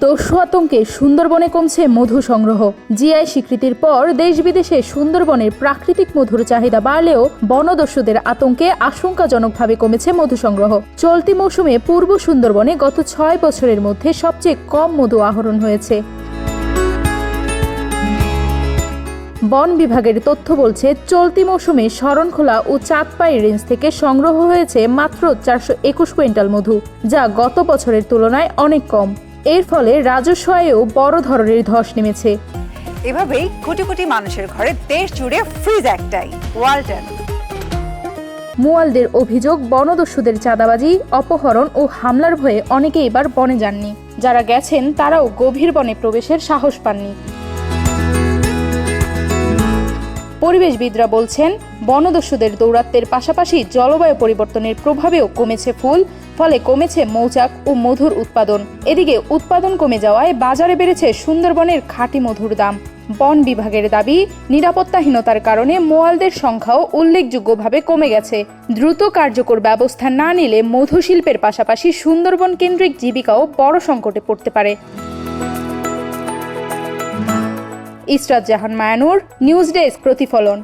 দস্যু আতঙ্কে সুন্দরবনে কমছে মধু সংগ্রহ। জিআই স্বীকৃতির পর দেশ বিদেশে সুন্দরবনের প্রাকৃতিক মধুর চাহিদা বাড়লেও বনদস্যুদের আতঙ্কে আশঙ্কাজনকভাবে কমেছে মধু সংগ্রহ। চলতি মৌসুমে পূর্ব সুন্দরবনে গত 6 বছরের মধ্যে সবচেয়ে কম মধু আহরণ হয়েছে। বন বিভাগের তথ্য বলছে, চলতি মৌসুমে শরণখোলা ও চাঁদপাই রেঞ্জ থেকে সংগ্রহ হয়েছে মাত্র 421 কুইন্টাল মধু, যা গত বছরের তুলনায় অনেক কম। এর ফলে রাজস্ব আয়েও বড় ধরনের ধস নেমেছে। এভাবেই কোটি কোটি মানুষের ঘরে দেশ জুড়ে ফ্রিজ একটাই, ওয়ালটন। মুয়ালদের অভিযোগ, বনদস্যুদের চাঁদাবাজি, অপহরণ ও হামলার ভয়ে অনেকে এবার বনে যাননি। যারা গেছেন তারাও গভীর বনে প্রবেশের সাহস পাননি। পরিবেশবিদরা বলছেন, বনদস্যুদের দৌরাত্ম্যের পাশাপাশি জলবায়ু পরিবর্তনের প্রভাবেও কমেছে ফুল, ফলে কমেছে মৌচাক ও মধুর উৎপাদন। এদিকে উৎপাদন কমে যাওয়ায় বাজারে বেড়েছে সুন্দরবনের খাঁটি মধুর দাম। বন বিভাগের দাবি, নিরাপত্তাহীনতার কারণে মোয়ালদের সংখ্যাও উল্লেখযোগ্যভাবে কমে গেছে। দ্রুত কার্যকর ব্যবস্থা না নিলে মধু শিল্পের পাশাপাশি সুন্দরবন কেন্দ্রিক জীবিকাও বড় সংকটে পড়তে পারে। ইসরাত জাহান মায়ানুর, নিউজ ডেস্ক, প্রতিফলন।